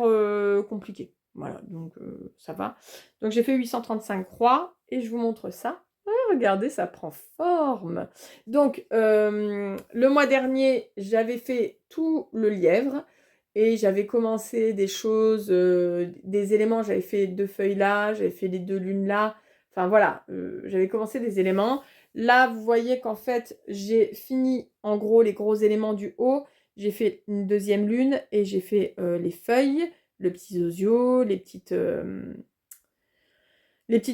compliqué. Voilà, donc ça va. Donc j'ai fait 835 croix et je vous montre ça. Regardez, ça prend forme. Donc, le mois dernier, j'avais fait tout le lièvre et j'avais commencé des choses, des éléments. J'avais fait 2 feuilles là, j'avais fait les 2 lunes là. Enfin voilà, j'avais commencé des éléments. Là, vous voyez qu'en fait, j'ai fini en gros les gros éléments du haut. J'ai fait une deuxième lune et j'ai fait les feuilles, le petit zozio, les petites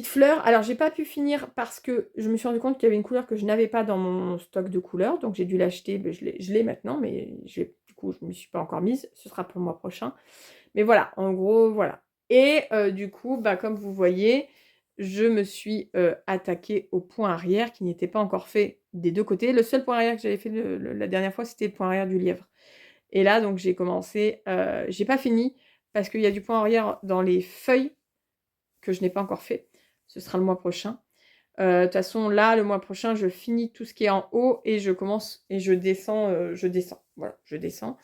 fleurs. Alors, j'ai pas pu finir parce que je me suis rendu compte qu'il y avait une couleur que je n'avais pas dans mon stock de couleurs. Donc, j'ai dû l'acheter. Ben, je l'ai maintenant, mais du coup, je ne m'y suis pas encore mise. Ce sera pour le mois prochain. Mais voilà, en gros, voilà. Et du coup, bah, comme vous voyez, je me suis attaquée au point arrière qui n'était pas encore fait des deux côtés. Le seul point arrière que j'avais fait la dernière fois, c'était le point arrière du lièvre. Et là, donc, j'ai commencé. J'ai pas fini parce qu'il y a du point arrière dans les feuilles que je n'ai pas encore fait. Ce sera le mois prochain. De toute façon, là, le mois prochain, je finis tout ce qui est en haut et je commence et je descends. Voilà, je descends.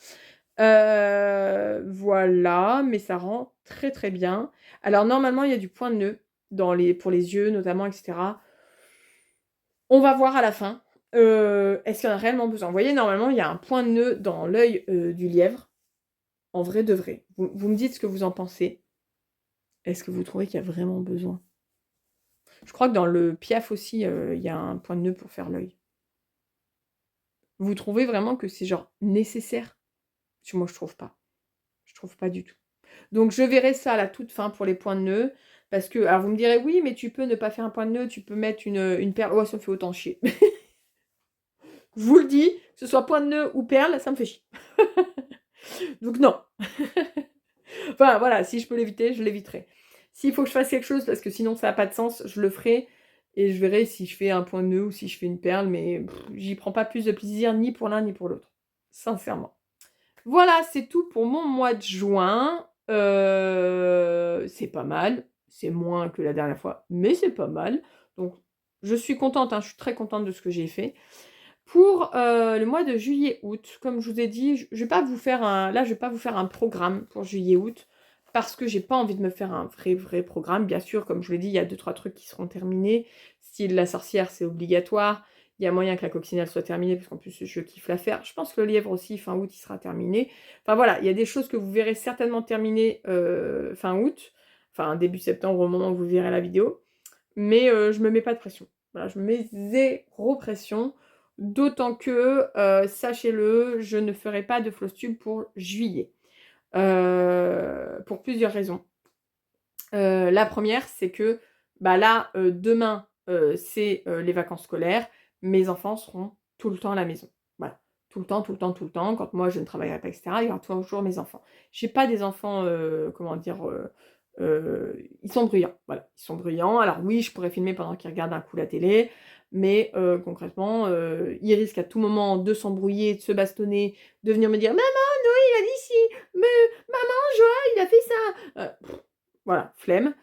Voilà, mais ça rend très très bien. Alors, normalement, il y a du point de nœud pour les yeux, notamment, etc. On va voir à la fin. Est-ce qu'il y en a réellement besoin? Vous voyez, normalement, il y a un point de nœud dans l'œil du lièvre. En vrai de vrai. Vous me dites ce que vous en pensez. Est-ce que vous trouvez qu'il y a vraiment besoin? Je crois que dans le Piaf aussi, il y a un point de nœud pour faire l'œil. Vous trouvez vraiment que c'est genre nécessaire? Parce que moi, je trouve pas. Je trouve pas du tout. Donc, je verrai ça à la toute fin pour les points de nœud. Parce que, alors vous me direz, oui, mais tu peux ne pas faire un point de nœud, tu peux mettre une perle. Ouais, ça me fait autant chier. Je vous le dis, que ce soit point de nœud ou perle, ça me fait chier. Donc, non. Enfin, voilà, si je peux l'éviter, je l'éviterai. S'il faut que je fasse quelque chose, parce que sinon ça n'a pas de sens, je le ferai. Et je verrai si je fais un point de nœud ou si je fais une perle. Mais j'y prends pas plus de plaisir ni pour l'un ni pour l'autre. Sincèrement. Voilà, c'est tout pour mon mois de juin. C'est pas mal. C'est moins que la dernière fois, mais c'est pas mal. Donc, je suis contente, hein, je suis très contente de ce que j'ai fait. Pour le mois de juillet-août, comme je vous ai dit, je vais pas vous faire je vais pas vous faire un programme pour juillet-août parce que j'ai pas envie de me faire un vrai programme. Bien sûr, comme je vous l'ai dit, il y a 2-3 trucs qui seront terminés. Style la sorcière, c'est obligatoire. Il y a moyen que la coccinelle soit terminée parce qu'en plus je kiffe la faire. Je pense que le lièvre aussi, fin août, il sera terminé. Enfin voilà, il y a des choses que vous verrez certainement terminées fin août, enfin début septembre au moment où vous verrez la vidéo. Mais je me mets pas de pression. Voilà, je me mets zéro pression. D'autant que, sachez-le, je ne ferai pas de Flosstube pour juillet. Pour plusieurs raisons. La première, c'est que bah là, demain, c'est les vacances scolaires. Mes enfants seront tout le temps à la maison. Voilà. Tout le temps, tout le temps, tout le temps. Quand moi, je ne travaillerai pas, etc., il y aura toujours mes enfants. J'ai pas des enfants, comment dire, ils sont bruyants. Voilà, ils sont bruyants. Alors oui, je pourrais filmer pendant qu'ils regardent un coup la télé, mais concrètement, ils risquent à tout moment de s'embrouiller, de se bastonner, de venir me dire: «Maman, Noé, il a dit ci, mais maman, Joël, il a fait ça». Voilà, flemme.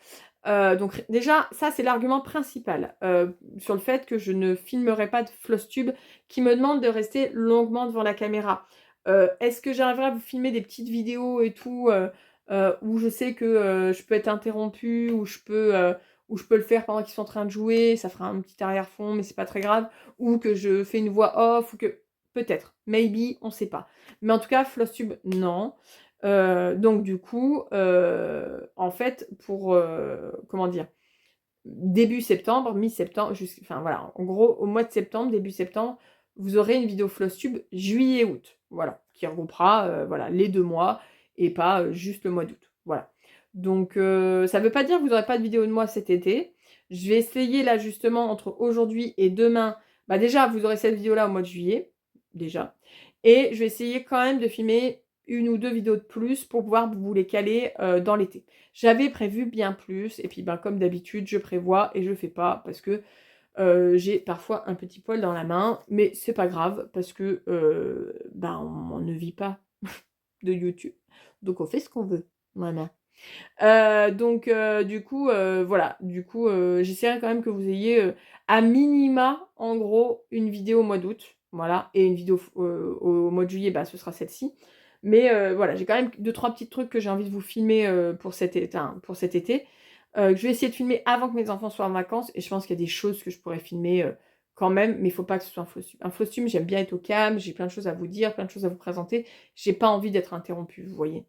Donc déjà, ça c'est l'argument principal, sur le fait que je ne filmerai pas de Flosstube qui me demande de rester longuement devant la caméra. Est-ce que j'arriverai à vous filmer des petites vidéos et tout, où je sais que, je peux être interrompue, où je peux le faire pendant qu'ils sont en train de jouer, ça fera un petit arrière-fond, mais c'est pas très grave, ou que je fais une voix off, ou que peut-être, maybe, on sait pas. Mais en tout cas, Flosstube, non. Donc du coup, en fait, pour, comment dire? Début septembre, mi-septembre, enfin voilà, en gros, au mois de septembre, début septembre, vous aurez une vidéo Flosstube juillet-août, voilà, qui regroupera, voilà, les 2 mois et pas, juste le mois d'août, voilà. Donc ça veut pas dire que vous aurez pas de vidéo de moi cet été. Je vais essayer là justement entre aujourd'hui et demain, bah déjà vous aurez cette vidéo là au mois de juillet, déjà, et je vais essayer quand même de filmer 1 ou 2 vidéos de plus pour pouvoir vous les caler, dans l'été. J'avais prévu bien plus et puis, ben, comme d'habitude, je prévois et je fais pas parce que, j'ai parfois un petit poil dans la main, mais c'est pas grave parce que, ben, on ne vit pas de YouTube, donc on fait ce qu'on veut. Voilà. Donc du coup, voilà, du coup, j'essaierai quand même que vous ayez, à minima, en gros, une vidéo au mois d'août, voilà, et une vidéo au mois de juillet, bah, ce sera celle-ci. Mais voilà, j'ai quand même 2-3 petits trucs que j'ai envie de vous filmer, pour pour cet été, que je vais essayer de filmer avant que mes enfants soient en vacances et je pense qu'il y a des choses que je pourrais filmer, quand même, mais il faut pas que ce soit un Flosstube. Un Flosstube, j'aime bien être au calme, j'ai plein de choses à vous dire, plein de choses à vous présenter, j'ai pas envie d'être interrompue, vous voyez?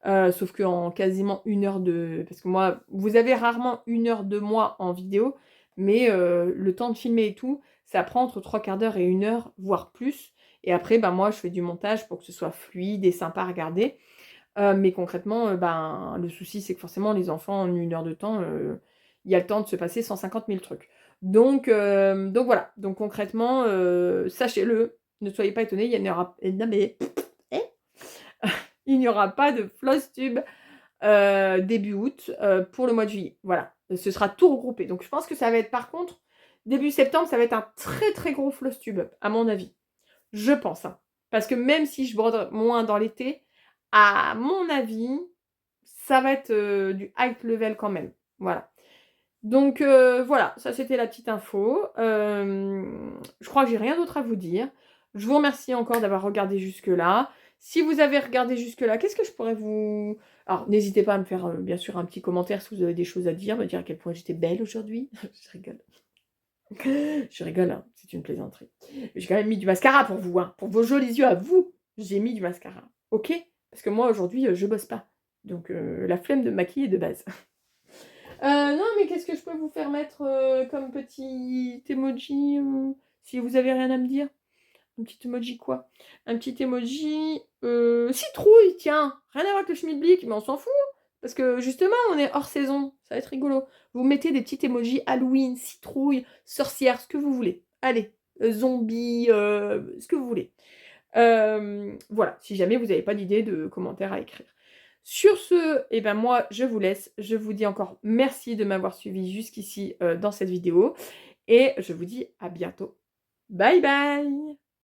Sauf qu'en quasiment 1 heure de parce que moi vous avez rarement 1 heure de moi en vidéo, mais le temps de filmer et tout, ça prend entre 3/4 d'heure et 1 heure, voire plus. Et après, ben, moi, je fais du montage pour que ce soit fluide et sympa à regarder. Mais concrètement, ben, le souci, c'est que forcément les enfants en 1 heure de temps, il y a le temps de se passer 150 000 trucs. Donc voilà, donc concrètement, sachez-le, ne soyez pas étonnés, il n'y aura non mais il n'y aura pas de Flosstube début août, pour le mois de juillet. Voilà, ce sera tout regroupé. Donc je pense que ça va être par contre, début septembre, ça va être un très, très gros Flosstube, à mon avis. Je pense, hein. Parce que même si je brode moins dans l'été, à mon avis, ça va être, du high level quand même. Voilà. Donc voilà, ça c'était la petite info. Je crois que j'ai rien d'autre à vous dire. Je vous remercie encore d'avoir regardé jusque-là. Si vous avez regardé jusque-là, qu'est-ce que je pourrais vous... Alors n'hésitez pas à me faire, bien sûr un petit commentaire si vous avez des choses à dire, me dire à quel point j'étais belle aujourd'hui. Je rigole. Je rigole, hein, c'est une plaisanterie. J'ai quand même mis du mascara pour vous, hein, pour vos jolis yeux à vous. J'ai mis du mascara, OK? Parce que moi aujourd'hui, je bosse pas. Donc la flemme de me maquiller de base. Non, mais qu'est-ce que je peux vous faire mettre, comme petit emoji, si vous avez rien à me dire? Un petit emoji quoi? Un petit emoji, citrouille, tiens! Rien à voir avec le schmilblick, mais on s'en fout, parce que justement, on est hors saison, ça va être rigolo. Vous mettez des petits emojis Halloween, citrouille, sorcière, ce que vous voulez. Allez, zombie, ce que vous voulez. Voilà, si jamais vous avez pas d'idée de commentaires à écrire. Sur ce, eh ben moi, je vous laisse. Je vous dis encore merci de m'avoir suivi jusqu'ici, dans cette vidéo et je vous dis à bientôt. Bye bye!